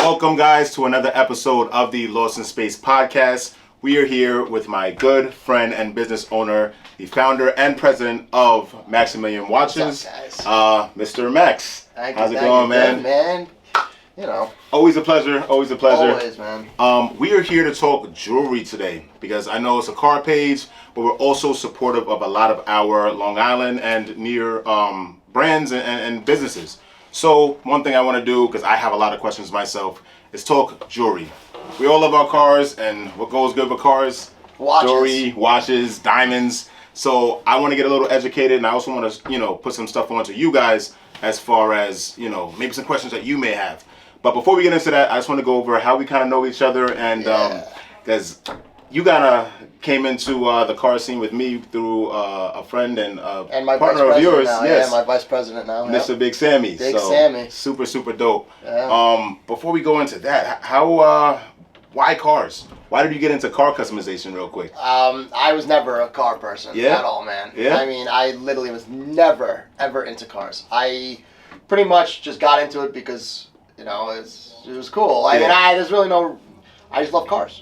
Welcome, guys, to another episode of the Lost in Space podcast. We are here with my good friend and business owner, the founder and president of Maximillion Watches, what's up, guys? Mr. Max. How's it going, man? Good, man. You know. Always a pleasure. Always a pleasure. Always, man. We are here to talk jewelry today because I know it's a car page, but we're also supportive of a lot of our Long Island and near brands and businesses. So one thing I want to do, because I have a lot of questions myself, is talk jewelry. We all love our cars, and what goes good with cars? Watches. Jewelry, watches, diamonds. So I want to get a little educated, and I also want to, put some stuff onto you guys as far as, maybe some questions that you may have. But before we get into that, I just want to go over how we kind of know each other, and because you kind of came into the car scene with me through a friend and my partner of yours. Now. Yes, my vice president now. Mr. Big Sammy. Big Sammy. Super dope. Yeah. Before we go into that, why cars? Why did you get into car customization real quick? I was never a car person at all, man. Yeah? I mean, I literally was never, ever into cars. I pretty much just got into it because, it was cool. I mean, there's really no... I just love cars.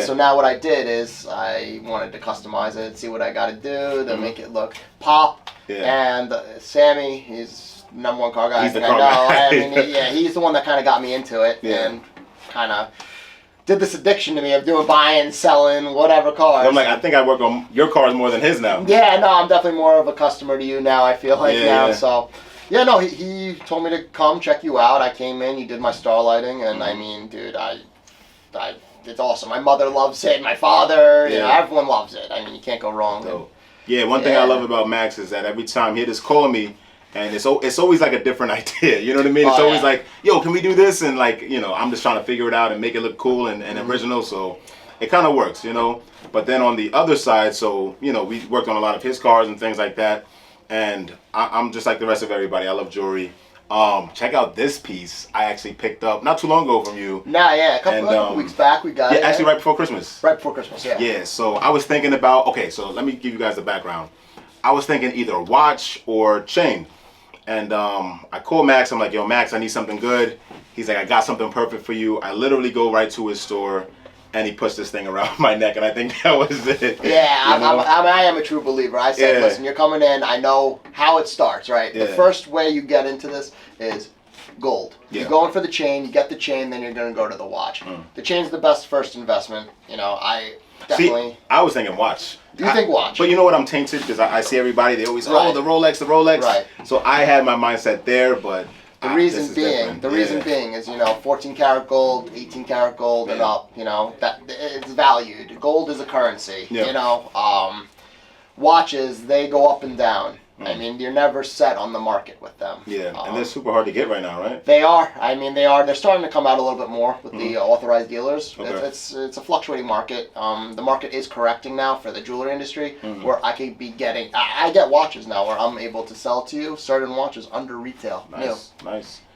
So now what I did is I wanted to customize it, see what I got to do to make it look pop. Yeah. And Sammy, he's the number one car guy. He's the car guy. I mean, he's the one that kind of got me into it and kind of did this addiction to me of buying, selling, whatever cars. I'm like, I think I work on your cars more than his now. Yeah, no, I'm definitely more of a customer to you now, I feel like now. So, he told me to come check you out. I came in, you did my star lighting, and I mean, dude, it's awesome. My mother loves it, my father, everyone loves it. I mean, you can't go wrong. So, one thing I love about Max is that every time he just call me, and it's always like a different idea. You know what I mean? It's always like, yo, can we do this? And like, I'm just trying to figure it out and make it look cool and original. So it kind of works, But then on the other side, so, we worked on a lot of his cars and things like that. And I'm just like the rest of everybody. I love jewelry. Check out this piece I actually picked up not too long ago from you. A couple weeks back we got it. Yeah, actually right before Christmas. Right before Christmas, yeah. Yeah, so I was thinking about, so let me give you guys the background. I was thinking either watch or chain. And I called Max. I'm like, yo, Max, I need something good. He's like, I got something perfect for you. I literally go right to his store, and he puts this thing around my neck, and I think that was it. Yeah, I am a true believer. I said, listen, you're coming in. I know how it starts, right? Yeah. The first way you get into this is gold. Yeah. You're going for the chain. You get the chain, then you're going to go to the watch. The chain's the best first investment. I definitely... See, I was thinking watch. Do you think watch? But you know what? I'm tainted because I see everybody. They always, the Rolex. Right. So I had my mindset there, but... The reason being is, 14 karat gold, 18 karat gold and up, that it's valued. Gold is a currency, watches, they go up and down. I mean, you're never set on the market with them. Yeah, and they're super hard to get right now, right? They are. I mean, they're starting to come out a little bit more with the authorized dealers. Okay. It's a fluctuating market. The market is correcting now for the jewelry industry, where I could be getting... I get watches now where I'm able to sell to you certain watches under retail. Nice.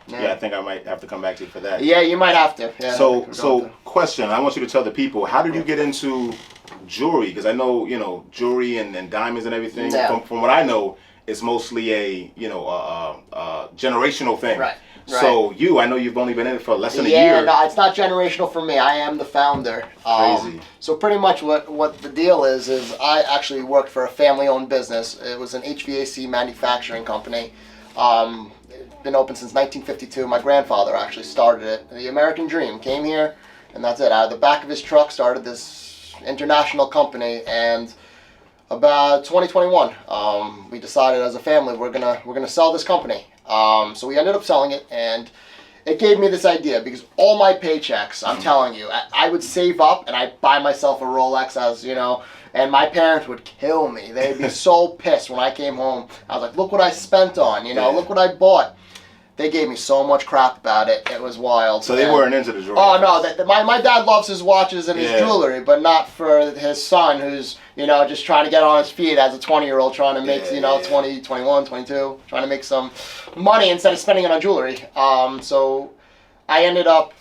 Yeah, I think I might have to come back to you for that. Yeah, you might have to. Yeah, so question, I want you to tell the people, how did you get into jewelry? Because I know, jewelry and diamonds and everything, from what I know, it's mostly a generational thing. Right. So I know you've only been in it for less than a year. Yeah, no, it's not generational for me. I am the founder. Crazy. So pretty much what the deal is I actually worked for a family-owned business. It was an HVAC manufacturing company. It's been open since 1952. My grandfather actually started it. The American Dream came here, and that's it. Out of the back of his truck started this international company, and about 2021, we decided as a family we're gonna sell this company. So we ended up selling it, and it gave me this idea because all my paychecks, I'm telling you, I would save up and I'd buy myself a Rolex and my parents would kill me. They'd be so pissed when I came home. I was like, look what I spent on, look what I bought. They gave me so much crap about it. It was wild. So they weren't into the jewelry. Oh, no. My dad loves his watches and his jewelry, but not for his son who's, just trying to get on his feet as a 20-year-old trying to make, 20, 21, 22, trying to make some money instead of spending it on jewelry. So we ended up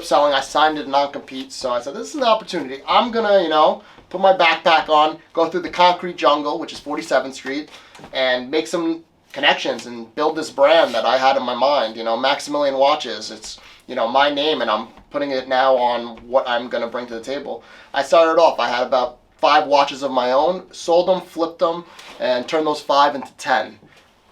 selling. I signed a non-compete. So I said, this is an opportunity. I'm going to, put my backpack on, go through the concrete jungle, which is 47th Street, and make some connections and build this brand that I had in my mind. Maximillion Watches. my name, and I'm putting it now on what I'm going to bring to the table. I started off, I had about 5 watches of my own, sold them, flipped them, and turned those 5 into 10.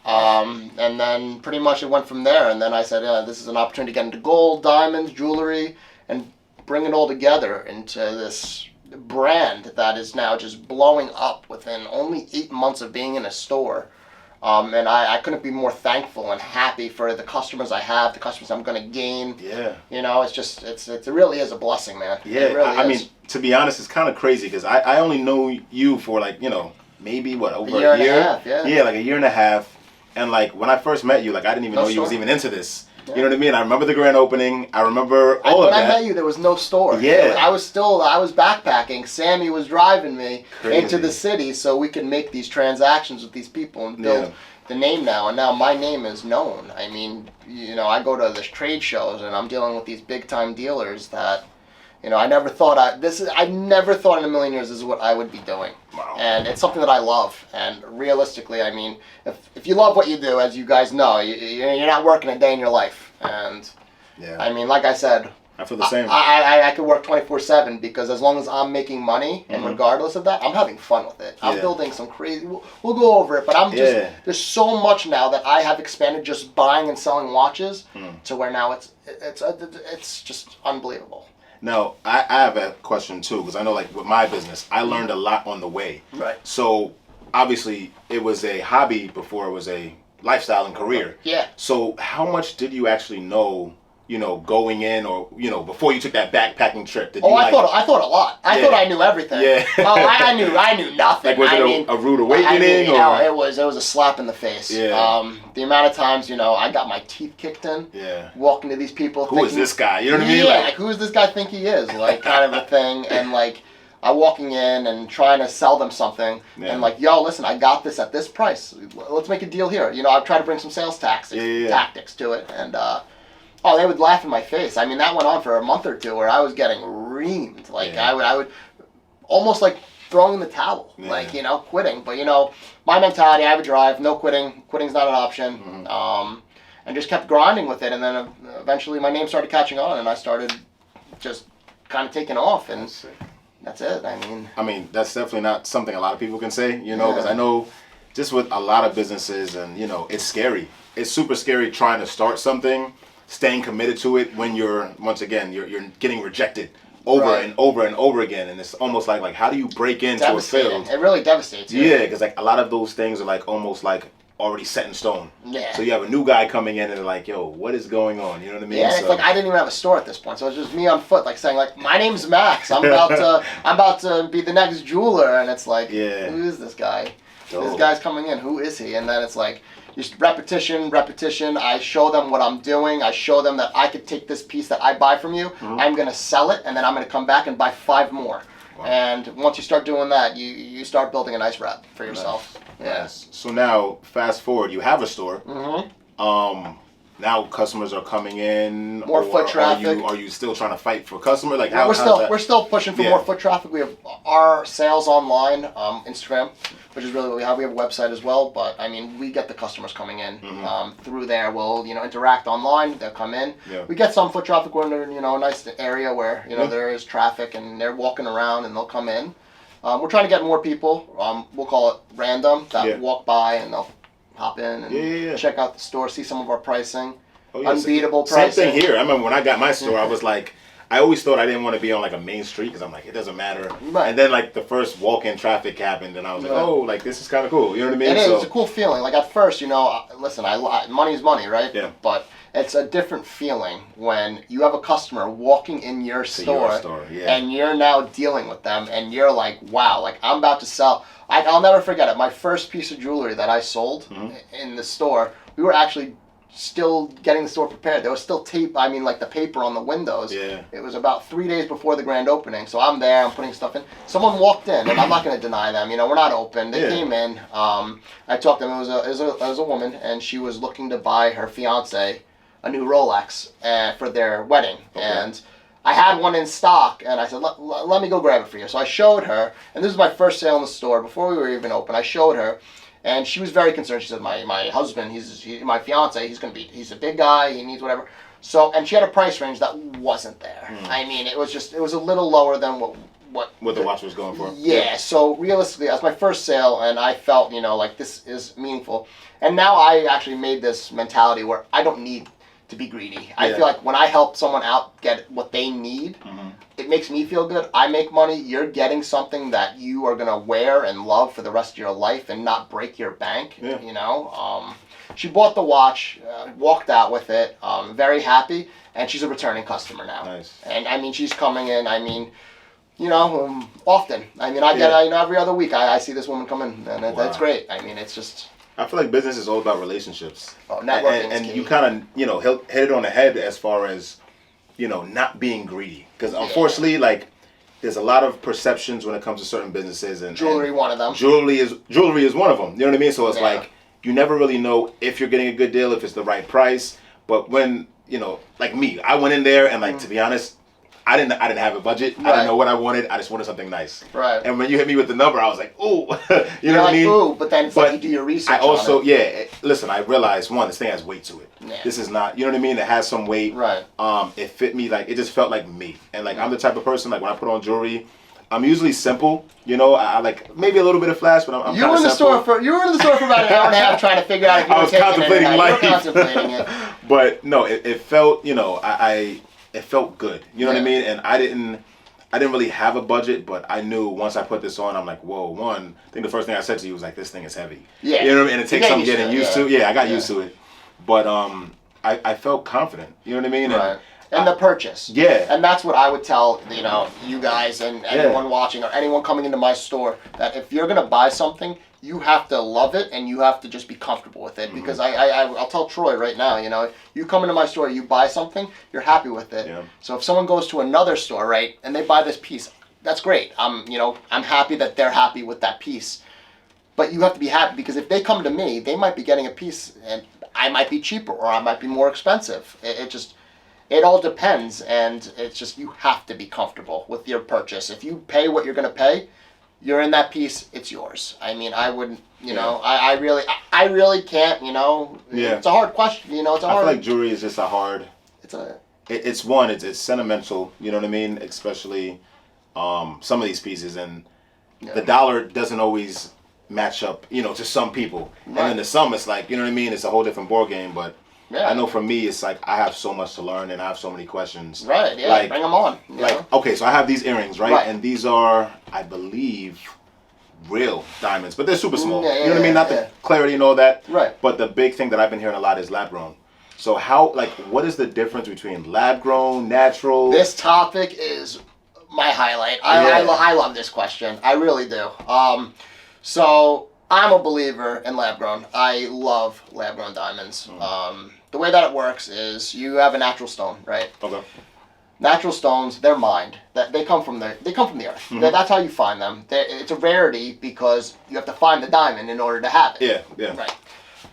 And then pretty much it went from there. And then I said, this is an opportunity to get into gold, diamonds, jewelry, and bring it all together into this brand that is now just blowing up within only 8 months of being in a store. And I couldn't be more thankful and happy for the customers I have, the customers I'm going to gain. Yeah. It really is a blessing, man. Yeah. It really I is. mean, to be honest, it's kind of crazy because I only know you for like, maybe over A year a year. and a half, yeah. Yeah, like a year and a half. And like when I first met you, like I didn't even No know you was store. even into this. Yeah. You know what I mean? I remember the grand opening. I remember all of When that. I met you, there was no store. Yeah. I was backpacking. Sammy was driving me Crazy. into the city so we could make these transactions with these people and build Yeah. the name now. And now my name is known. I mean, I go to the trade shows and I'm dealing with these big time dealers that, I never thought I never thought in a million years this is what I would be doing. Wow. And it's something that I love. And realistically, I mean, if you love what you do, as you guys know, you're not working a day in your life. And Yeah. I mean, like I said, I feel the same. I could work 24/7 because as long as I'm making money, and Mhm. regardless of that, I'm having fun with it. I'm Yeah. building some crazy. We'll go over it, but I'm just Yeah. there's so much now that I have expanded just buying and selling watches Mm. to where now it's just unbelievable. Now, I have a question too, because I know like with my business, I learned a lot on the way. Right. So obviously it was a hobby before it was a lifestyle and career. Yeah. So how much did you actually know, going in or, before you took that backpacking trip? Did you I thought a lot. I Yeah. thought I knew everything. Yeah. I knew nothing. like was I it mean, a rude awakening? or? it was a slap in the face. Yeah. The amount of times, I got my teeth kicked in. Yeah. Walking to these people. Who is thinking, this guy? You know what I mean? Yeah, Like- like who does this guy think he is? Like kind of a thing. And like I walking in and trying to sell them something Yeah. and like, yo, listen, I got this at this price. Let's make a deal here. I've tried to bring some sales tactics to it, and they would laugh in my face. I mean, that went on for a month or two where I was getting reamed. Like Yeah. I would almost like throwing the towel, Yeah. like quitting. But my mentality, I have a drive, no quitting. Quitting's not an option. Mhm. And just kept grinding with it, and then eventually my name started catching on, and I started just kind of taking off, and that's it. I mean, that's definitely not something a lot of people can say, because I know just with a lot of businesses and, it's scary. It's super scary trying to start something, staying committed to it when you're getting rejected over Right. and over and over again. And it's almost like how do you break into a devastating. field? It really devastates you. Yeah, because like a lot of those things are like almost like already set in stone. Yeah. So you have a new guy coming in and they're like, yo, what is going on? You know what I mean? Yeah, and it's like I didn't even have a store at this point, so it's just me on foot, like saying like, my name's Max. I'm about to be the next jeweler, and it's like, Yeah. who is this guy? Dope. This guy's coming in. Who is he? And then it's like, just repetition. I show them what I'm doing. I show them that I could take this piece that I buy from you. Mhm. I'm gonna sell it, and then I'm gonna come back and buy 5 more. Wow. And once you start doing that, you start building a nice rep for yourself. Yes. So now, fast forward, you have a store. Mm-hmm. Now customers are coming in. More foot traffic. Are you still trying to fight for customer? Like We're still pushing for Yeah. more foot traffic. We have our sales online, Instagram, which is really what we have. We have a website as well, but I mean, we get the customers coming in through there. We'll interact online. They'll come in. Yeah. We get some foot traffic when they're in a nice area where Yeah. there is traffic and they're walking around and they'll come in. We're trying to get more people. We'll call it random that Yeah. walk by and they'll hop in and Yeah. check out the store, see some of our pricing. Oh, yeah. Unbeatable Same pricing. thing here. I remember when I got my store, I was like, I always thought I didn't want to be on like a main street because I'm like, it doesn't matter. Right. And then like the first walk-in traffic happened, and I was like, Right. oh, like this is kind of cool. You know what I mean? It is. So, It's a cool feeling. Like at first, listen, money's money, right? Yeah. But it's a different feeling when you have a customer walking in your to store, your store, yeah. and you're now dealing with them, and you're like, wow, like I'm about to sell. I'll never forget it. My first piece of jewelry that I sold Mhm. in the store, we were actually still getting the store prepared. There was still tape, like the paper on the windows. Yeah. It was about 3 days before the grand opening. So I'm there, I'm putting stuff in. Someone walked in, and I'm not going to deny them. We're not open. They Yeah. came in. I talked to them. It was a woman, and she was looking to buy her fiance a new Rolex for their wedding. Okay. And I had one in stock, and I said, let me go grab it for you. So I showed her, and this was my first sale in the store. Before we were even open, I showed her, and she was very concerned. She said, my husband, my fiance, he's a big guy, he needs whatever. So, and she had a price range that wasn't there. I mean, it was a little lower than what the watch was going for. Yeah, so realistically, as my first sale, and I felt, like this is meaningful. And now I actually made this mentality where I don't need to be greedy. I feel like when I help someone out get what they need, it makes me feel good. I make money. You're getting something that you are going to wear and love for the rest of your life and not break your bank, She bought the watch, walked out with it, very happy, and she's a returning customer now. Nice. And I mean, she's coming in, often. I mean, I get, every other week I see this woman come in, and that's great. I mean, it's just... I feel like business is all about relationships. Oh, networking and is key. you kind of, hit it on the head as far as, not being greedy. Because unfortunately, like, there's a lot of perceptions when it comes to certain businesses. And jewelry, one of them. Jewelry is one of them. You know what I mean? So it's like, you never really know if you're getting a good deal, if it's the right price. But when, like me, I went in there and, like, to be honest, I didn't have a budget. I didn't know what I wanted. I just wanted something nice. Right. And when you hit me with the number, I was like, ooh. you know what I mean? Ooh, but then it's like you do your research. I also, on it. listen, I realized, one, this thing has weight to it. Yeah. This is not, you know what I mean? It has some weight. Right. It fit me, like, it just felt like me. And, like, I'm the type of person, like, when I put on jewelry, I'm usually simple. I like maybe a little bit of flash, but I'm you were in the store for about an hour and a half trying to figure out if you I was contemplating life. You were contemplating it. But, no, it felt, it felt good. You know what I mean? And I didn't really have a budget, but I knew once I put this on, I'm like, whoa, I think the first thing I said to you was like, this thing is heavy. Yeah. You know what I mean? And it takes some getting used to. Yeah, I got Yeah. used to it. But I felt confident. You know what I mean? Right. And the purchase. Yeah. And that's what I would tell, you guys and anyone watching or anyone coming into my store, that if you're going to buy something, you have to love it and you have to just be comfortable with it. Because I'll tell Troy right now, you come into my store, you buy something, you're happy with it. Yeah. So if someone goes to another store, right, and they buy this piece, that's great. I'm happy that they're happy with that piece. But you have to be happy because if they come to me, they might be getting a piece and I might be cheaper or I might be more expensive. It all depends, and it's just you have to be comfortable with your purchase. If you pay what you're going to pay, you're in that piece, it's yours. I mean, I wouldn't, I really can't, It's a hard question, I feel like jewelry is just a hard... It's it's sentimental, you know what I mean? Especially some of these pieces, and the dollar doesn't always match up, to some people. Right. And then to some, it's like, you know what I mean? It's a whole different ball game, but... Yeah. I know for me, it's like I have so much to learn and I have so many questions. Right, yeah, like, bring them on. Okay, so I have these earrings, right? And these are, I believe, real diamonds, but they're super small. You know what I mean? Not the clarity and all that. Right. But the big thing that I've been hearing a lot is lab grown. So what is the difference between lab grown, natural? This topic is my highlight. I love this question. I really do. So I'm a believer in lab grown. I love lab grown diamonds. The way that it works is you have a natural stone, right? Okay. Natural stones, they're mined. They come from the earth. That's how you find them. It's a rarity because you have to find the diamond in order to have it. Yeah. Right.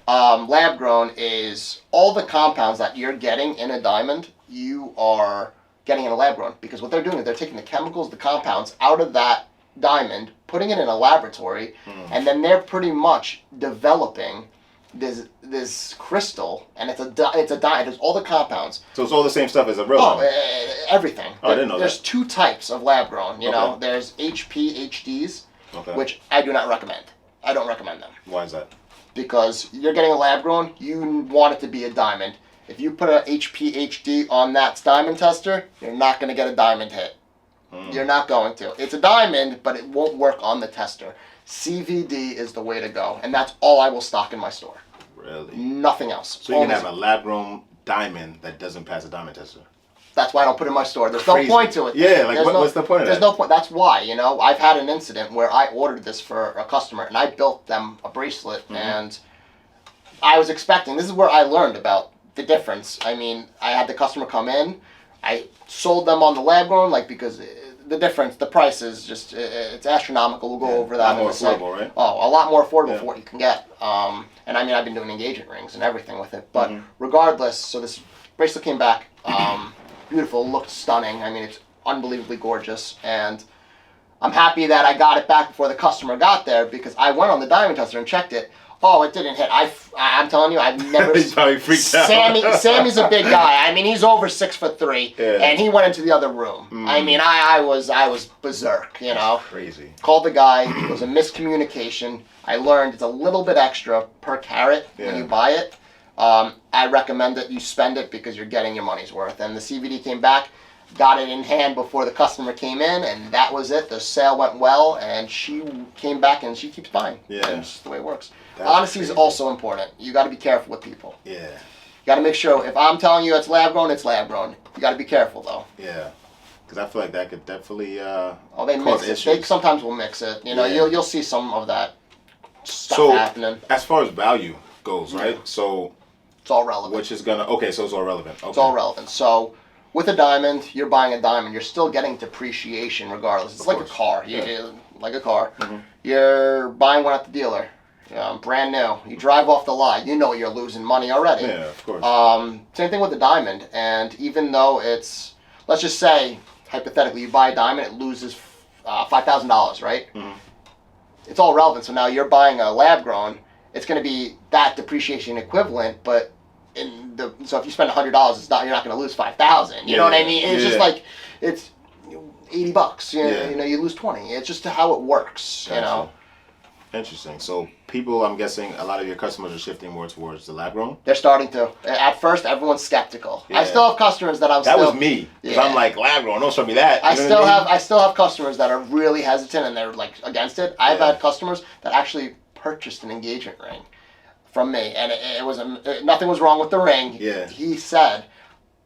Lab grown is all the compounds that you're getting in a diamond, you are getting in a lab grown, because what they're doing is they're taking the chemicals, the compounds out of that diamond, putting it in a laboratory, and then they're pretty much developing this crystal, and it's a diamond. There's all the compounds. So it's all the same stuff as a real diamond? Everything. Oh, I didn't know There's that. two types of lab grown. Know, there's HPHDs, which I do not recommend. I don't recommend them. Why is that? Because you're getting a lab grown, you want it to be a diamond. If you put an HPHD on that diamond tester, you're not going to get a diamond hit. You're not going to. It's a diamond, but it won't work on the tester. CVD is the way to go, and that's all I will stock in my store. Really? Nothing else. So you can have a lab-grown diamond that doesn't pass a diamond tester. That's why I don't put it in my store. There's no point to it. Yeah, like what's the point of that? There's no point. That's why, I've had an incident where I ordered this for a customer, and I built them a bracelet, and I was expecting, this is where I learned about the difference. I mean, I had the customer come in, I sold them on the lab grown, because the difference, the price is just, it's astronomical. We'll go over that. A lot more affordable, right? Oh, a lot more affordable for what you can get. And I mean, I've been doing engagement rings and everything with it. But regardless, so this bracelet came back, beautiful, looked stunning. I mean, it's unbelievably gorgeous. And I'm happy that I got it back before the customer got there, because I went on the diamond tester and checked it. Oh, it didn't hit. I'm telling you, I've never. He probably freaked out. Sammy's a big guy. I mean, he's over 6'3", and he went into the other room. I mean, I was berserk. You know. That's crazy. Called the guy. It was a miscommunication. I learned it's a little bit extra per carat when you buy it. I recommend that you spend it because you're getting your money's worth. And the CVD came back, got it in hand before the customer came in, and that was it. The sale went well, and she came back and she keeps buying. Yeah. That's just the way it works. That's Honesty is crazy. also important. You got to be careful with people. Yeah. You got to make sure if I'm telling you it's lab grown, it's lab grown. You got to be careful though. Yeah. Because I feel like that could definitely They cause mix it. issues. They sometimes will mix it. You know, Yeah. you'll see some of that stuff So, happening. as far as value goes, right? So, It's all relevant. which is gonna so it's all relevant. Okay. It's all relevant. So, with a diamond, you're buying a diamond. You're still getting depreciation regardless. It's Of like course. a car. Yeah. Like a car. You're buying one at the dealer, brand new. You drive off the lot. You know you're losing money already. Yeah, of course. Same thing with the diamond. And even though it's, let's just say, hypothetically, you buy a diamond, it loses $5,000, right? It's all relevant. So now you're buying a lab grown. It's going to be that depreciation equivalent, but so if you spend $100, you're not going to lose $5,000. You know what I mean? It's just like it's $80. You know, you lose 20. It's just how it works. Gotcha. You know. Interesting. So people, I'm guessing, a lot of your customers are shifting more towards the lab grown. They're starting to. At first, everyone's skeptical. I Yeah. still have customers that That was me. Because I'm like, lab grown, don't show me that. I You know still what have I still have customers that are really hesitant and they're like against it. I've had customers that actually purchased an engagement ring from me, and it was nothing was wrong with the ring. Yeah. He said,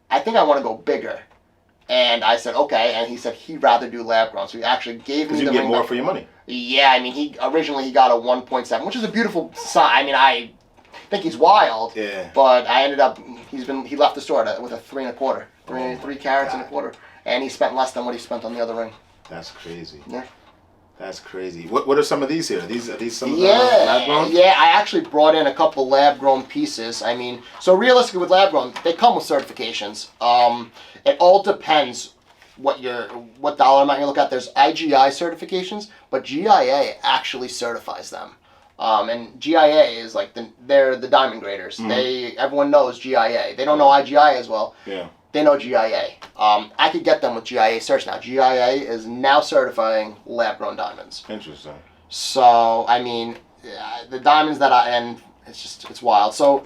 "I think I want to go bigger," and I said, "Okay," and he said he'd rather do lab grown, so he actually gave me Because you the get ring. more for your money. Yeah, I mean, he got a 1.7, which is a beautiful sign. I mean, I think he's wild. Yeah. But I ended up he left the store with a 3 1/4, 3 carats and a quarter, and he spent less than what he spent on the other ring. That's crazy. Yeah. That's crazy. What are some of these here? Are these some of the lab grown? Yeah, I actually brought in a couple lab grown pieces. I mean, so realistically with lab grown, they come with certifications. It all depends what dollar amount you look at. There's IGI certifications, but GIA actually certifies them. And GIA is like they're the diamond graders. Everyone knows GIA. They don't know IGI as well. Yeah. They know GIA. I could get them with GIA certs now. GIA is now certifying lab-grown diamonds. Interesting. So, I mean, the diamonds and it's wild. So,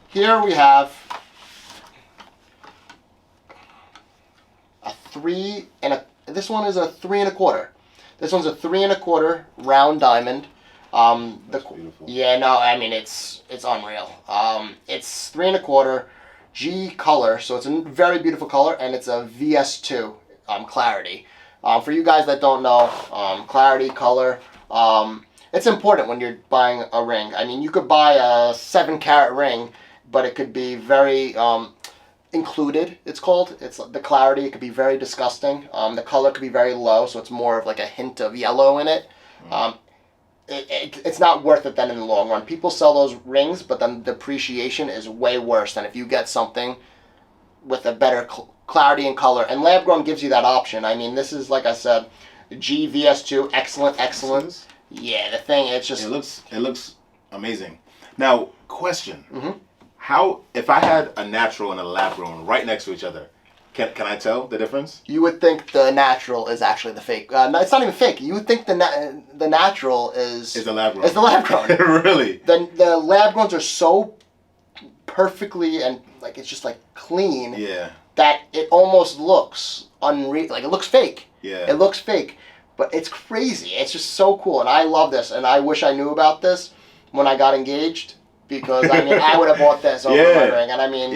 here we have a 3 this one is a 3 1/4. This one's a 3 1/4 round diamond. That's beautiful. Yeah, no, I mean, it's unreal. It's 3 1/4. G color, so it's a very beautiful color, and it's a VS2 clarity. For you guys that don't know, clarity, color, it's important when you're buying a ring. I mean, you could buy a 7-carat ring, but it could be very included, it's called. It's the clarity, it could be very disgusting. The color could be very low, so it's more of like a hint of yellow in it. It's not worth it then in the long run. People sell those rings, but then the depreciation is way worse than if you get something with a better clarity and color. And lab grown gives you that option. I mean, this is, like I said, GVS2, excellent. Yeah, the thing, it's just... It looks amazing. Now, question. How, if I had a natural and a lab grown right next to each other, can I tell the difference? You would think the natural is actually the fake. No, it's not even fake. You would think the natural is the lab grown. Is the lab grown. Really? The lab growns are so perfectly and like it's just like clean. Yeah. That it almost looks unreal. Like it looks fake. Yeah. It looks fake, but it's crazy. It's just so cool, and I love this. And I wish I knew about this when I got engaged, because I mean I would have bought this over my ring. And I mean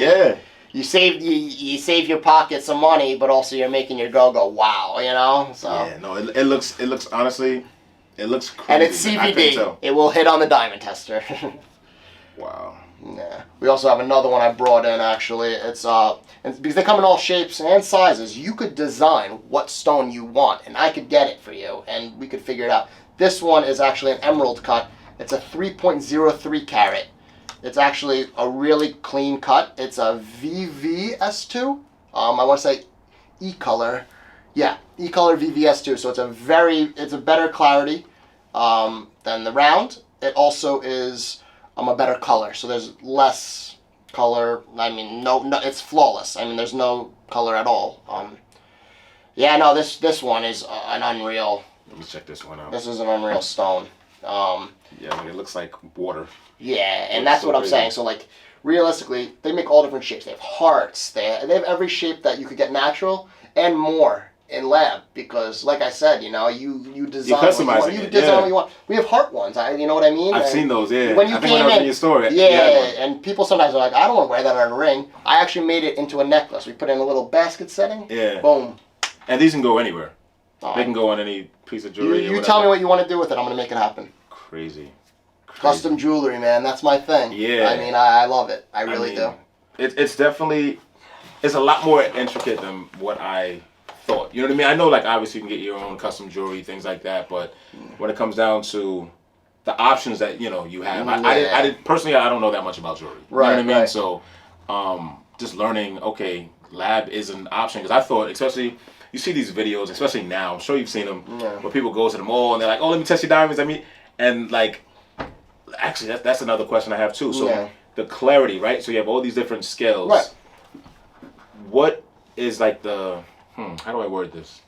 You save your pocket some money, but also you're making your girl go wow, you know. So yeah, no, it looks honestly, it looks crazy. And it's CVD. It will hit on the diamond tester. Wow. Yeah. We also have another one I brought in actually. It's because they come in all shapes and sizes. You could design what stone you want, and I could get it for you, and we could figure it out. This one is actually an emerald cut. It's a 3.03 carat. It's actually a really clean cut. It's a VVS2. I want to say E-color. Yeah, E-color VVS2. So it's a better clarity than the round. it also is a better color. So there's less color. I mean, no, it's flawless. I mean, there's no color at all. Yeah, no, this one is an unreal. Let me check this one out. This is an unreal stone. Yeah, I mean, it looks like water. Yeah, and that's what I'm saying. So like, realistically, they make all different shapes. They have hearts. They have every shape that you could get natural and more in lab, because like I said, you know, you design what you want. You design what you want. We have heart ones. You know what I mean? I've seen those. Yeah. When you I think when I was in your store. Yeah, and people sometimes are like, I don't want to wear that on a ring. I actually made it into a necklace. We put in a little basket setting. Yeah. Boom. And these can go anywhere. They can go on any piece of jewelry. You tell me what you want to do with it. I'm gonna make it happen. Crazy. Custom jewelry, man. That's my thing. Yeah. I mean, I love it. I really do. It's definitely, it's a lot more intricate than what I thought. You know what I mean? I know, like, obviously you can get your own custom jewelry, things like that, but when it comes down to the options that, you know, you have, I did personally, I don't know that much about jewelry. Right, you know what I mean? right. So, just learning, okay, lab is an option, because I thought, especially, you see these videos, especially now, I'm sure you've seen them, where people go to the mall and they're like, oh, let me test your diamonds. I mean, and like, actually, that's another question I have too. So the clarity, right? So you have all these different scales. Right. What is like the, how do I word this?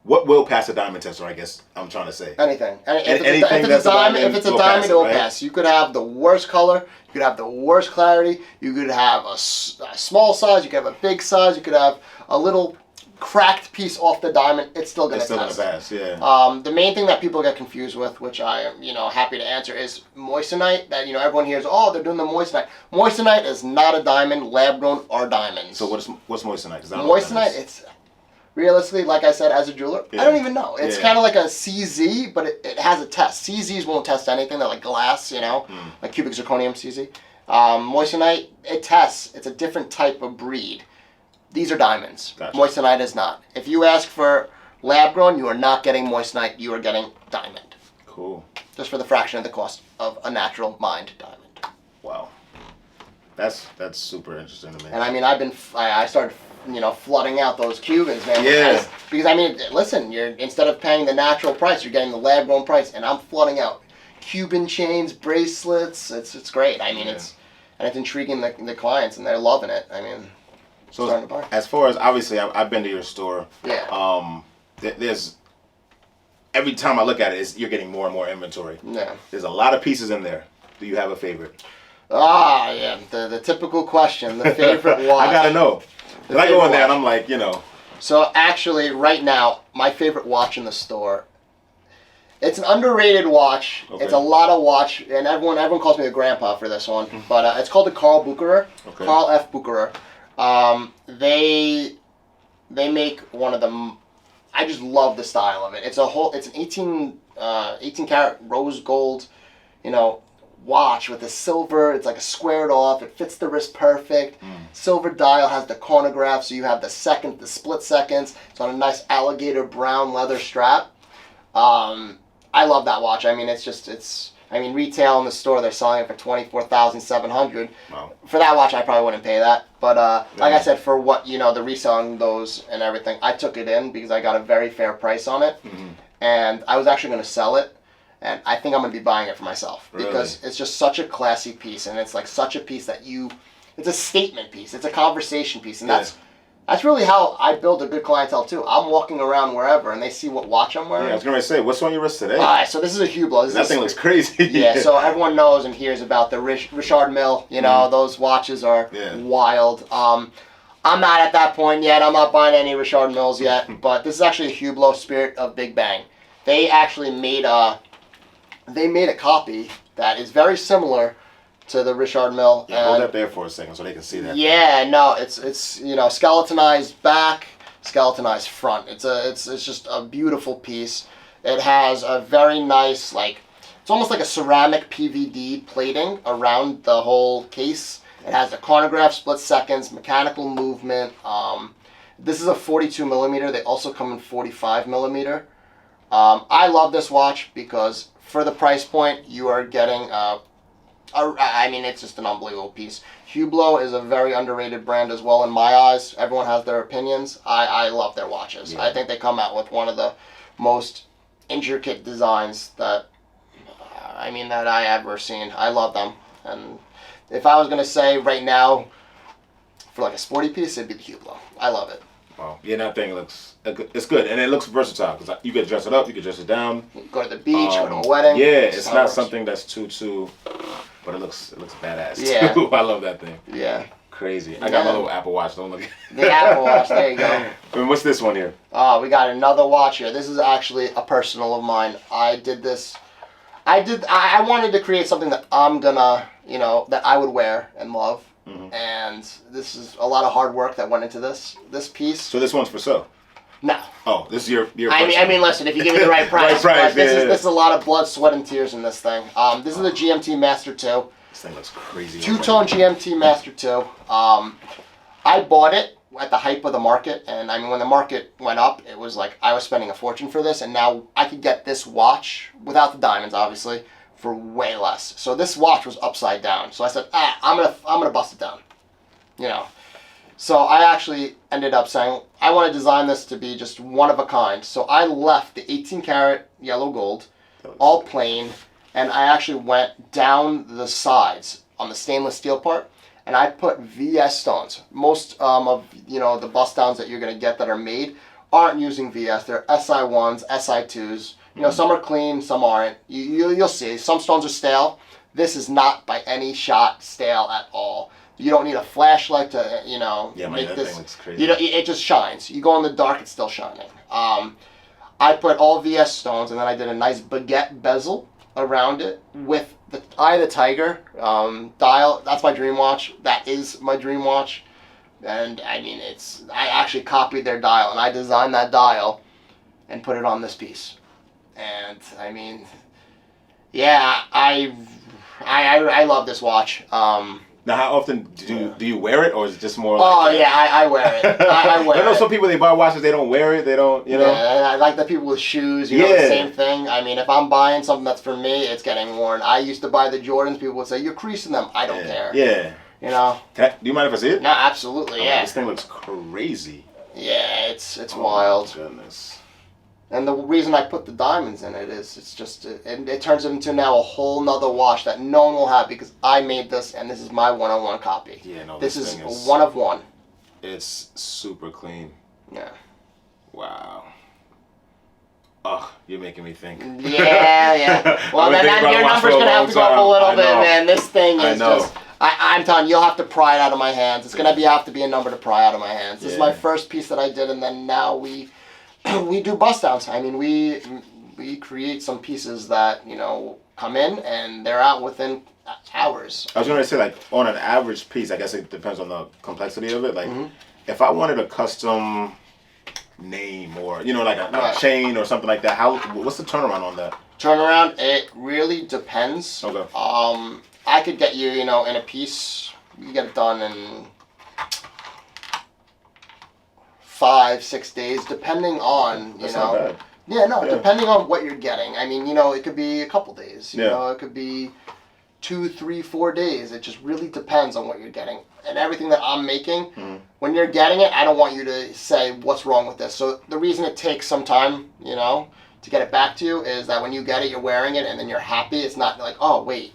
What will pass a diamond tester, I guess I'm trying to say. Anything. Anything if it's a diamond, it will pass. You could have the worst color. You could have the worst clarity. You could have a small size. You could have a big size. You could have a little cracked piece off the diamond. It's still going to pass. It's still going to pass, yeah. The main thing that people get confused with, which I am, happy to answer, is moissanite. That, everyone hears, oh, they're doing the moissanite. Moissanite is not a diamond. Lab grown are diamonds. So what's moissanite? Moissanite, it's realistically, like I said, as a jeweler, I don't even know. It's kind of like a CZ, but it has a test. CZs won't test anything. They're like glass, like cubic zirconium CZ. Moissanite, it tests. It's a different type of breed. These are diamonds. Gotcha. Moissanite is not. If you ask for lab grown, you are not getting moissanite. You are getting diamond. Cool. Just for the fraction of the cost of a natural mined diamond. Wow. That's super interesting to me. And I mean, I started, flooding out those Cubans, man. Yeah. Because I mean, listen, instead of paying the natural price, you're getting the lab grown price, and I'm flooding out Cuban chains, bracelets. It's great. I mean, it's intriguing the clients, and they're loving it. I mean. So as far as, obviously, I've been to your store. Yeah. There's, every time I look at it, you're getting more and more inventory. Yeah. There's a lot of pieces in there. Do you have a favorite? Yeah. The typical question, the favorite watch. I gotta know. When I go in there and I'm like, So actually, right now, my favorite watch in the store, it's an underrated watch. Okay. It's a lot of watch, and everyone calls me a grandpa for this one. But it's called the Carl Bucherer. Okay. Carl F. Bucherer. They make one of them. I just love the style of it. It's an 18 karat rose gold, watch with a silver. It's like a squared off. It fits the wrist perfect. Silver dial, has the chronograph, so you have the split seconds. It's on a nice alligator brown leather strap. I love that watch. I mean, retail in the store, they're selling it for $24,700. Wow. For that watch, I probably wouldn't pay that. But like I said, for what, the reselling those and everything, I took it in because I got a very fair price on it. And I was actually going to sell it. And I think I'm going to be buying it for myself. Really? Because it's just such a classy piece. And it's like such a piece that it's a statement piece. It's a conversation piece. And that's really how I build a good clientele too. I'm walking around wherever and they see what watch I'm wearing. Yeah, I was going to say, what's on your wrist today? Alright, so this is a Hublot. That thing looks crazy. Yeah, so everyone knows and hears about the Richard Mille. Those watches are wild. I'm not at that point yet. I'm not buying any Richard Milles yet. But this is actually a Hublot Spirit of Big Bang. They actually made a copy that is very similar to the Richard Mille. Yeah, hold that there for a second so they can see that. Yeah, no, it's skeletonized back, skeletonized front. It's just a beautiful piece. It has a very nice, it's almost like a ceramic PVD plating around the whole case. It has a chronograph, split seconds, mechanical movement. This is a 42 millimeter. They also come in 45 millimeter. I love this watch because for the price point, you are getting it's just an unbelievable piece. Hublot is a very underrated brand as well in my eyes. Everyone has their opinions. I love their watches. Yeah. I think they come out with one of the most intricate designs that I mean, that I ever seen. I love them. And if I was going to say right now, for like a sporty piece, it'd be the Hublot. I love it. Wow. Yeah, that thing looks, it's good. And it looks versatile because you could dress it up, you could dress it down. You go to the beach, go to a wedding. Yeah, it's not something that's too, but it looks badass too. I love that thing. Yeah. Crazy. I got my little Apple Watch. Don't look. The Apple Watch. There you go. And what's this one here? Oh, we got another watch here. This is actually a personal of mine. I did this. I wanted to create something that I'm gonna, that I would wear and love. Mm-hmm. And this is a lot of hard work that went into this piece. So this one's for sale? No. Oh, this is your I mean, listen, if you give me the right price. This is a lot of blood, sweat, and tears in this thing. This is a GMT Master 2. This thing looks crazy. Two-tone GMT Master 2. I bought it at the hype of the market, and I mean, when the market went up, it was like I was spending a fortune for this, and now I could get this watch, without the diamonds, obviously, for way less. So this watch was upside down. So I said, I'm gonna bust it down. So I actually ended up saying, I want to design this to be just one of a kind. So I left the 18 karat yellow gold, all plain, and I actually went down the sides on the stainless steel part, and I put VS stones. Most of the bust downs that you're going to get that are made aren't using VS. They're SI1s, SI2s. Some are clean, some aren't. You'll see. Some stones are stale. This is not by any shot stale at all. You don't need a flashlight to, make this. Thing looks crazy. It just shines. You go in the dark, it's still shining. I put all VS stones, and then I did a nice baguette bezel around it with the Eye of the Tiger dial. That's my dream watch. That is my dream watch. And I mean, I actually copied their dial, and I designed that dial and put it on this piece. And I mean, yeah, I love this watch. Now, how often do you wear it, or is it just more? I wear it. I wear it. I know some people, they buy watches, they don't wear it. They don't, Yeah, I like the people with shoes. The same thing. I mean, if I'm buying something that's for me, it's getting worn. I used to buy the Jordans. People would say, "You're creasing them." I don't care. Yeah. Do you mind if I see it? No, absolutely. Yeah. This thing looks crazy. Yeah, it's wild. My goodness. And the reason I put the diamonds in it is it turns it into now a whole nother watch that no one will have because I made this and this is my one-on-one copy. Yeah, no, this is one of one. It's super clean. Yeah. Wow. Oh, you're making me think. Yeah. Well, then your number's going to have to go up a little bit, man. This thing is just... I'm telling you, you'll have to pry it out of my hands. It's going to have to be a number to pry out of my hands. This is my first piece that I did, and then now we do bust downs. I mean, we create some pieces that, come in, and they're out within hours. I was going to say, like, on an average piece, I guess it depends on the complexity of it. Like, if I wanted a custom name or, like a chain or something like that, what's the turnaround on that? Turnaround, it really depends. Okay. I could get you, in a piece, you get it done in 5-6 days, depending on, That's not bad. Yeah, depending on what you're getting. I mean, it could be a couple days. You know, it could be 2, 3, 4 days. It just really depends on what you're getting. And everything that I'm making, when you're getting it, I don't want you to say, what's wrong with this? So the reason it takes some time, to get it back to you is that when you get it, you're wearing it, and then you're happy. It's not like, oh, wait.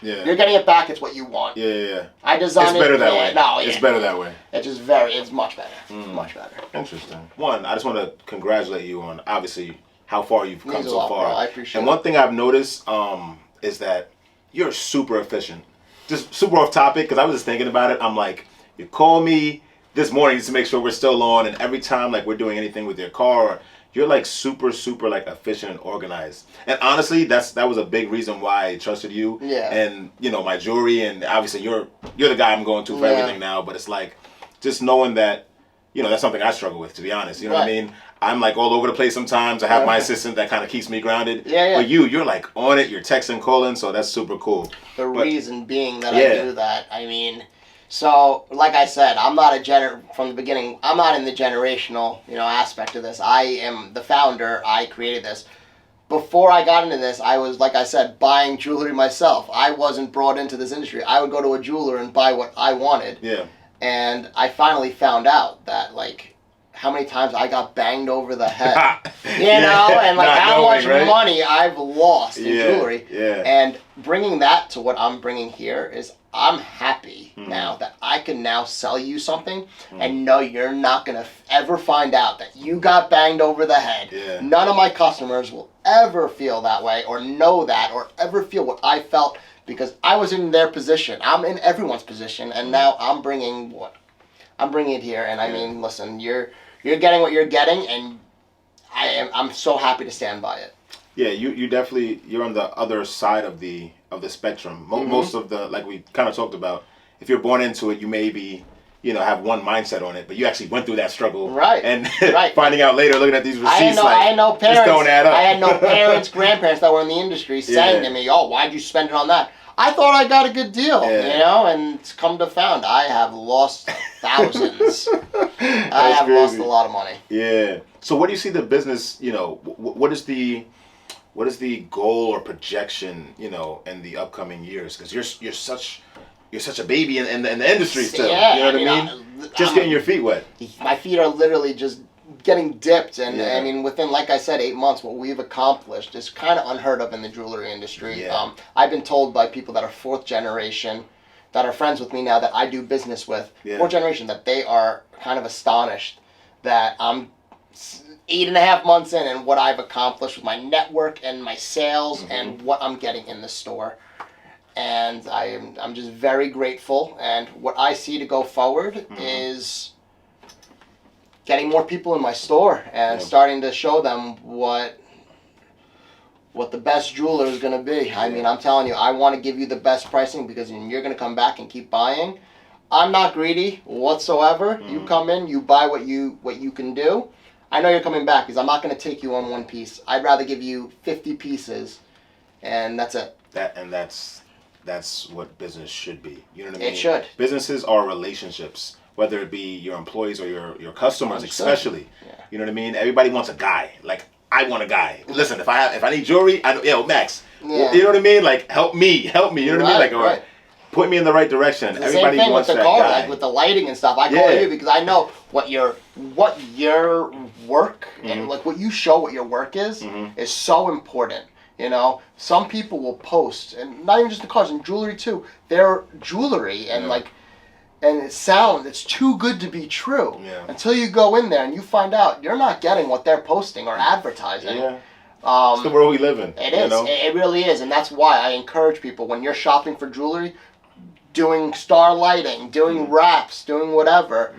You're getting it back. It's what you want. Yeah. I designed it. It's better that way. No, it's better that way. It's much better. Much better. Interesting. One, I just want to congratulate you on obviously how far you've come so far. Bro. I appreciate it. And one thing I've noticed is that you're super efficient. Just super off topic because I was just thinking about it. I'm like, you call me this morning just to make sure we're still on, and every time like we're doing anything with your car. You're like super like efficient and organized. And honestly, that was a big reason why I trusted you. Yeah. And my jewelry, and obviously you're the guy I'm going to for everything now. But it's like just knowing that that's something I struggle with, to be honest. You know what I mean? I'm like all over the place sometimes. I have my assistant that kind of keeps me grounded. Yeah. But you're like on it. You're texting, calling, so that's super cool. The reason being that I do that, I mean. So, like I said, I'm not from the beginning, I'm not in the generational, aspect of this. I am the founder. I created this. Before I got into this, I was, like I said, buying jewelry myself. I wasn't brought into this industry. I would go to a jeweler and buy what I wanted. Yeah. And I finally found out that, like, how many times I got banged over the head, and like how much money I've lost in jewelry. Yeah. And bringing that to what I'm bringing here is I'm happy now that I can now sell you something and know you're not going to ever find out that you got banged over the head. Yeah. None of my customers will ever feel that way or know that or ever feel what I felt because I was in their position. I'm in everyone's position, and now I'm bringing it here. And I mean, listen, you're getting what you're getting, and I'm so happy to stand by it. Yeah, you definitely, you're on the other side of the spectrum. Most of the, like we kind of talked about, if you're born into it, you maybe, have one mindset on it, but you actually went through that struggle. Right. And finding out later, looking at these receipts, I had no parents, just don't add up. I had no parents, grandparents that were in the industry saying to me, oh, why'd you spend it on that? I thought I got a good deal, and it's come to found I have lost thousands. I have lost a lot of money. Yeah. So what do you see the business, what is the goal or projection, in the upcoming years? Because you're such a baby in the industry still. Yeah, you know what I mean? Just getting your feet wet. My feet are literally just getting dipped, and I mean, within, like I said, 8 months, what we've accomplished is kind of unheard of in the jewelry industry. Yeah. I've been told by people that are fourth generation, that are friends with me now, that I do business with, fourth generation, that they are kind of astonished that I'm 8.5 months in and what I've accomplished with my network and my sales and what I'm getting in the store. And I'm just very grateful. And what I see to go forward is getting more people in my store and starting to show them what the best jeweler is going to be. I mean, I'm telling you, I want to give you the best pricing because you're going to come back and keep buying. I'm not greedy whatsoever. You come in, you buy what you can do. I know you're coming back because I'm not going to take you on one piece. I'd rather give you 50 pieces, and that's it. That's what business should be. You know what I mean? It should. Businesses are relationships, whether it be your employees or your customers, especially. Yeah. You know what I mean? Everybody wants a guy. Like, I want a guy. Listen, if I need jewelry, Max. Yeah. You know what I mean? Like, help me. You know what I mean? Like, or point me in the right direction. It's the Everybody same thing wants with the that car, guy. like with the lighting and stuff. I call you because I know what your work and like what you show, what your work is so important. Some people will post, and not even just the cars, and jewelry too. Their jewelry and it's too good to be true until you go in there and you find out you're not getting what they're posting or advertising. Yeah. It's the world we live in. It is. It really is, and that's why I encourage people when you're shopping for jewelry, doing star lighting, doing wraps, doing whatever,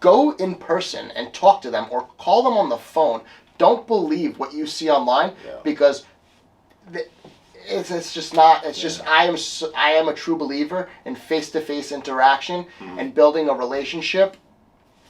go in person and talk to them or call them on the phone. Don't believe what you see online because it's just not. It's just I am a true believer in face-to-face interaction and building a relationship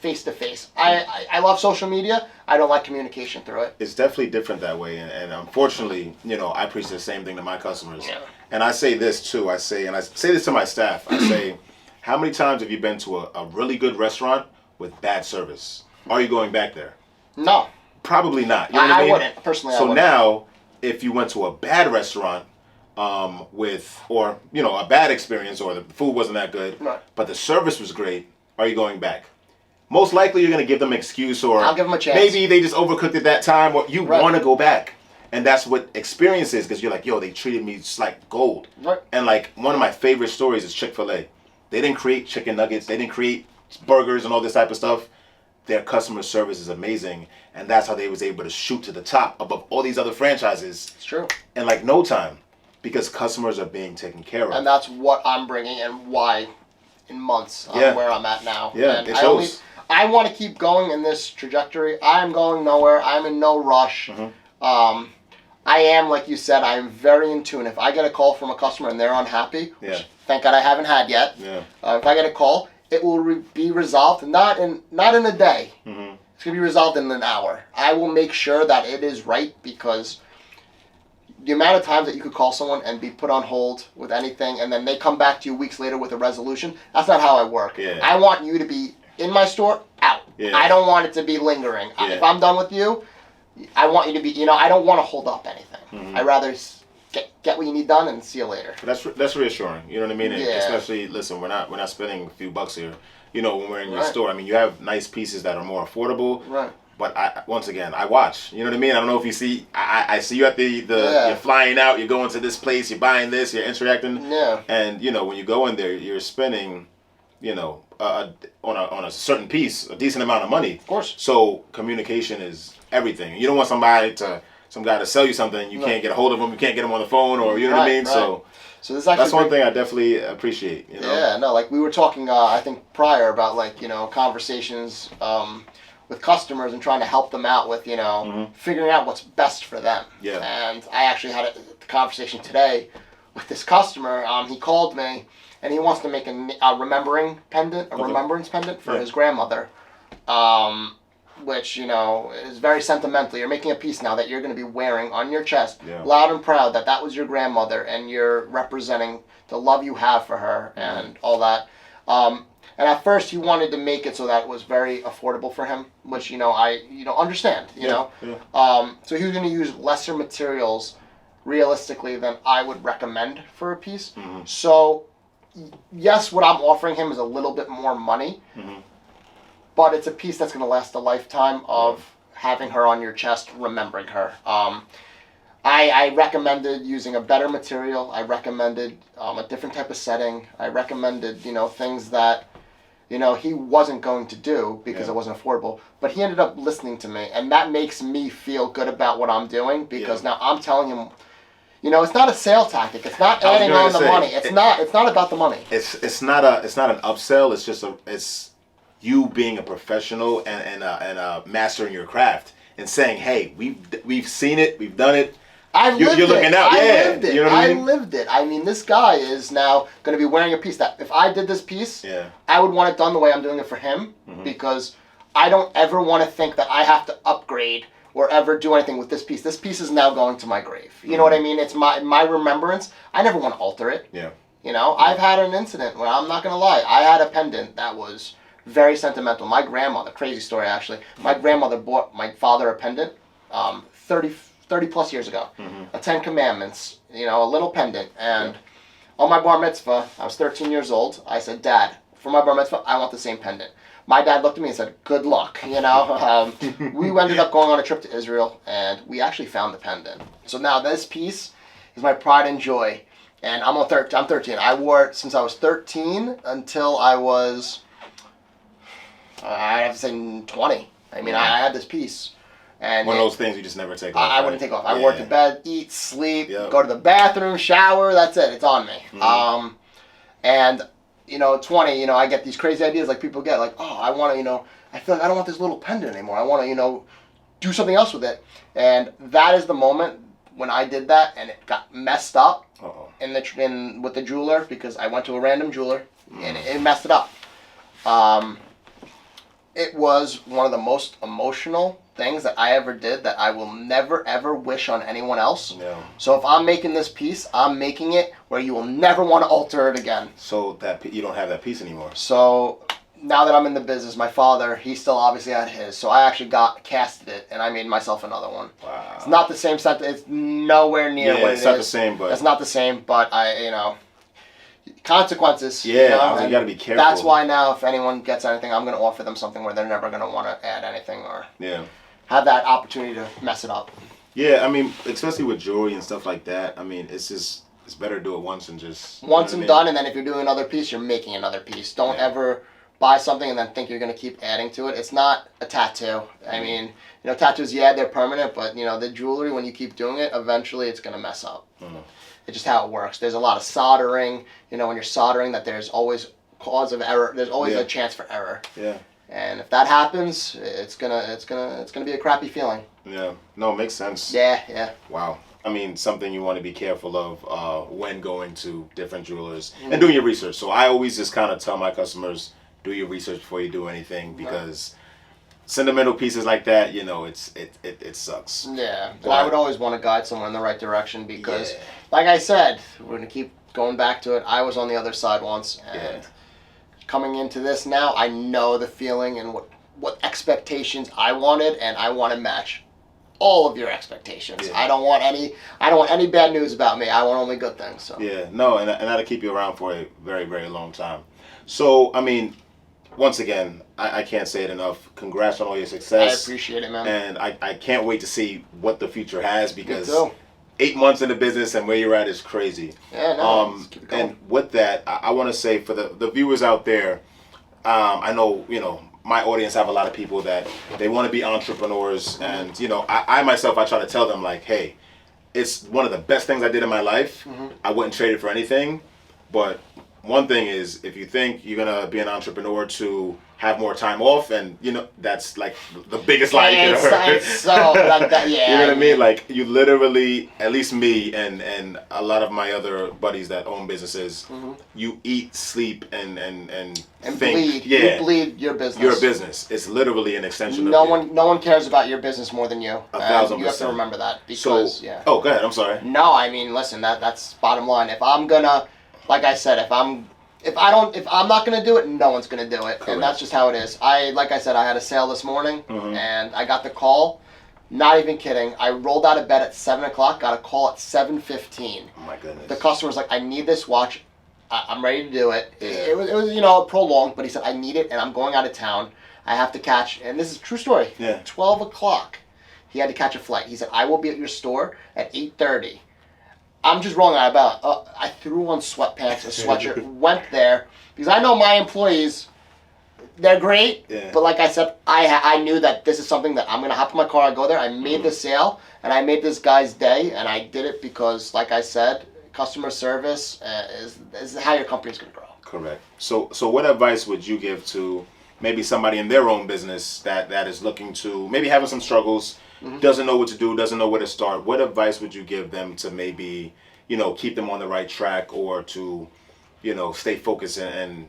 face-to-face. I love social media. I don't like communication through it. It's definitely different that way, and unfortunately, I preach the same thing to my customers. Yeah. And I say this too. I say this to my staff. I say, how many times have you been to a really good restaurant with bad service? Are you going back there? No. Probably not. You know what I mean? Wouldn't. Personally, I wouldn't. Now, if you went to a bad restaurant a bad experience or the food wasn't that good, but the service was great, are you going back? Most likely you're going to give them an excuse, or I'll give them a chance. Maybe they just overcooked it that time, or you want to go back. And that's what experience is, because you're like, they treated me just like gold. Right. And like one of my favorite stories is Chick-fil-A. They didn't create chicken nuggets. They didn't create burgers and all this type of stuff. Their customer service is amazing, and that's how they was able to shoot to the top above all these other franchises. It's true. In like no time, because customers are being taken care of. And that's what I'm bringing, and why in months I'm where I'm at now. Yeah, and it shows. I want to keep going in this trajectory. I'm going nowhere. I'm in no rush. I am, like you said, I am very in tune. If I get a call from a customer and they're unhappy, which thank God I haven't had yet, if I get a call, it will be resolved not in a day. It's going to be resolved in an hour. I will make sure that it is right, because the amount of times that you could call someone and be put on hold with anything and then they come back to you weeks later with a resolution, that's not how I work. I want you to be in my store, out. I don't want it to be lingering. If I'm done with you, I want you to be, I don't want to hold up anything. I'd rather get what you need done and see you later. That's reassuring. You know what I mean? And Yeah. especially, listen, we're not spending a few bucks here. You know, when we're in your Right. store, I mean, you have nice pieces that are more affordable. Right. But once again, I watch. You know what I mean? I don't know if you see. I see you at the Yeah. you're flying out. You're going to this place. You're buying this. You're interacting. Yeah. And you know, when you go in there, you're spending, you know, on a certain piece, a decent amount of money. Of course. So communication is everything. You don't want some guy to sell you something and you can't get a hold of him. You can't get him on the phone, or you know what I mean. Right. So this actually that's one thing I definitely appreciate. You know? Yeah, no, like we were talking, I think prior about like, you know, conversations with customers and trying to help them out with, you know, figuring out what's best for them. Yeah. And I actually had a conversation today with this customer. He called me and he wants to make a remembering pendant, a remembrance pendant for his grandmother, which, you know, is very sentimental. You're making a piece now that you're going to be wearing on your chest, loud and proud that that was your grandmother, and you're representing the love you have for her and all that. And at first he wanted to make it so that it was very affordable for him, which, you know, I understand, you know. Yeah. So he was going to use lesser materials realistically than I would recommend for a piece. So yes, what I'm offering him is a little bit more money. But it's a piece that's going to last a lifetime of having her on your chest, remembering her. I recommended using a better material. I recommended a different type of setting. I recommended, you know, things that, you know, he wasn't going to do because it wasn't affordable. But he ended up listening to me, and that makes me feel good about what I'm doing because now I'm telling him, you know, it's not a sale tactic. It's not adding on the money. It's not about the money. It's not an upsell. It's just it's you being a professional and mastering your craft and saying, hey, we've seen it, we've done it. You're looking out. I lived it. You know what I mean? I lived it. I mean, this guy is now going to be wearing a piece that if I did this piece, I would want it done the way I'm doing it for him because I don't ever want to think that I have to upgrade or ever do anything with this piece. This piece is now going to my grave. You know what I mean? It's my remembrance. I never want to alter it. Yeah. You know, I've had an incident where I'm not going to lie. I had a pendant that was very sentimental. My grandmother, crazy story actually, my grandmother bought my father a pendant 30 plus years ago. A 10 Commandments, you know, a little pendant. And on my bar mitzvah, I was 13 years old, I said, Dad, for my bar mitzvah, I want the same pendant. My dad looked at me and said, good luck, you know. We ended up going on a trip to Israel, and we actually found the pendant. So now this piece is my pride and joy. And I'm 13. I wore it since I was 13 until I was, I have to say 20. I mean, I had this piece. And one of those things you just never take off. I wouldn't take off. I wore it to bed, eat, sleep, go to the bathroom, shower. That's it. It's on me. And, you know, 20, you know, I get these crazy ideas like people get. Like, oh, I want to, you know, I feel like I don't want this little pendant anymore. I want to, you know, do something else with it. And that is the moment when I did that and it got messed up with the jeweler because I went to a random jeweler and it messed it up. It was one of the most emotional things that I ever did that I will never ever wish on anyone else. Yeah. So if I'm making this piece, I'm making it where you will never want to alter it again. So that you don't have that piece anymore. So now that I'm in the business, my father, he still obviously had his. So I actually casted it and I made myself another one. Wow. It's not the same set. It's nowhere near what it is. It's not the same, but it's not the same. But you know. Consequences. Yeah, you got to be careful. That's why now, if anyone gets anything, I'm going to offer them something where they're never going to want to add anything or have that opportunity to mess it up. Yeah, I mean, especially with jewelry and stuff like that. I mean, it's better to do it once and just once and done. And then if you're doing another piece, you're making another piece. Don't ever buy something and then think you're going to keep adding to it. It's not a tattoo. I mean, you know, tattoos, they're permanent, but you know, the jewelry, when you keep doing it, eventually it's going to mess up. It's just how it works. There's a lot of soldering. You know, when you're soldering, that there's always cause of error. There's always a chance for error. Yeah. And if that happens, it's gonna be a crappy feeling. Yeah. No, it makes sense. Yeah. Yeah. Wow. I mean, something you want to be careful of when going to different jewelers and doing your research. So I always just kind of tell my customers, do your research before you do anything because sentimental pieces like that, you know, it sucks. Yeah, but I would always want to guide someone in the right direction because, like I said, we're gonna keep going back to it. I was on the other side once, and coming into this now, I know the feeling and what expectations I wanted, and I want to match all of your expectations. Yeah. I don't want any bad news about me. I want only good things. So. Yeah, no, and that'll keep you around for a very, very long time. So, I mean, once again, I can't say it enough. Congrats on all your I success. appreciate it, man. And I can't wait to see what the future has, because Me too. 8 months in the business and where you're at is crazy. Yeah, no, let's keep it going. And with that, I want to say for the viewers out there, I know, my audience have a lot of people that they want to be entrepreneurs. And, I myself, I try to tell them, like, hey, it's one of the best things I did in my life. I wouldn't trade it for anything. But one thing is, if you think you're going to be an entrepreneur to have more time off, and that's like the biggest lie you could have heard. So like that, yeah. You know what I mean? Like, you literally, at least me and a lot of my other buddies that own businesses, you eat, sleep, and think. Bleed. Yeah, You bleed your business. your business. It's literally an extension No of you. one cares about your business more than you. 1,000%. You have to remember that, So, because yeah. oh, go ahead. I'm sorry. No, I mean, listen, that's bottom line. If I'm gonna, like I said, if I'm not gonna do it, no one's gonna do it. Correct. And that's just how it is. Like I said, I had a sale this morning, and I got the call. Not even kidding. I rolled out of bed at 7 o'clock, got a call at 7:15. Oh my goodness. The customer was like, I need this watch. I'm ready to do it. Yeah. It was prolonged, but he said, I need it, and I'm going out of town. I have to catch, and this is a true story. Yeah. 12 o'clock, he had to catch a flight. He said, I will be at your store at 8:30. I'm just rolling out of bed. I threw on sweatpants, a sweatshirt, went there, because I know my employees, they're great, Yeah. but like I said, I knew that this is something that I'm going to hop in my car, I go there, I made the sale, and I made this guy's day, and I did it because, like I said, customer service is how your company's going to grow. Correct. So what advice would you give to maybe somebody in their own business that is looking to, maybe having some struggles, doesn't know what to do, doesn't know where to start? What advice would you give them to maybe, keep them on the right track, or to, stay focused and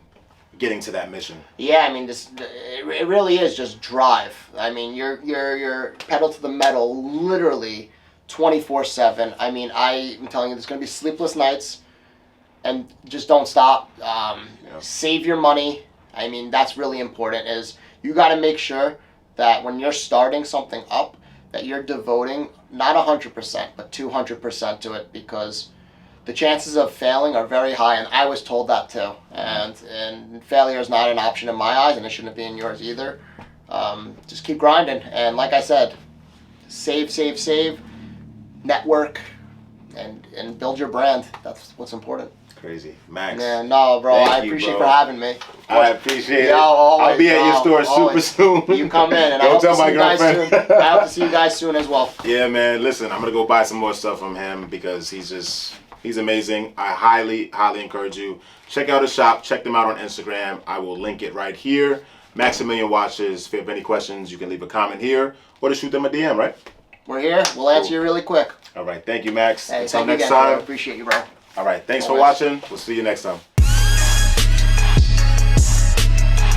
getting to that mission? Yeah, I mean, it really is just drive. I mean, you're pedal to the metal, literally 24/7. I mean, I'm telling you, there's going to be sleepless nights, and just don't stop. Save your money. I mean, that's really important. Is you got to make sure that when you're starting something up, that you're devoting not 100%, but 200% to it, because the chances of failing are very high, and I was told that too. And failure is not an option in my eyes, and it shouldn't be in yours either. Just keep grinding, and like I said, save, network, and build your brand. That's what's important. Crazy. Max. Yeah, no, bro. Thank I you, appreciate bro. for having me. I appreciate it. Yo, always, I'll be at your bro, store super always. soon. You come in, and I Don't hope to tell see my you guys soon. girlfriend. I hope to see you guys soon as well. Yeah, man. Listen, I'm gonna go buy some more stuff from him, because he's amazing. I highly encourage you. Check out his shop. Check them out on Instagram. I will link it right here. Maximillion Watches. If you have any questions, you can leave a comment here, or to shoot them a DM, right? We're here. We'll answer you really quick. All right. Thank you, Max. Hey, Until thank you next again, bro. time. Appreciate you, bro. All right. Thanks for Always. watching. We'll see you next time.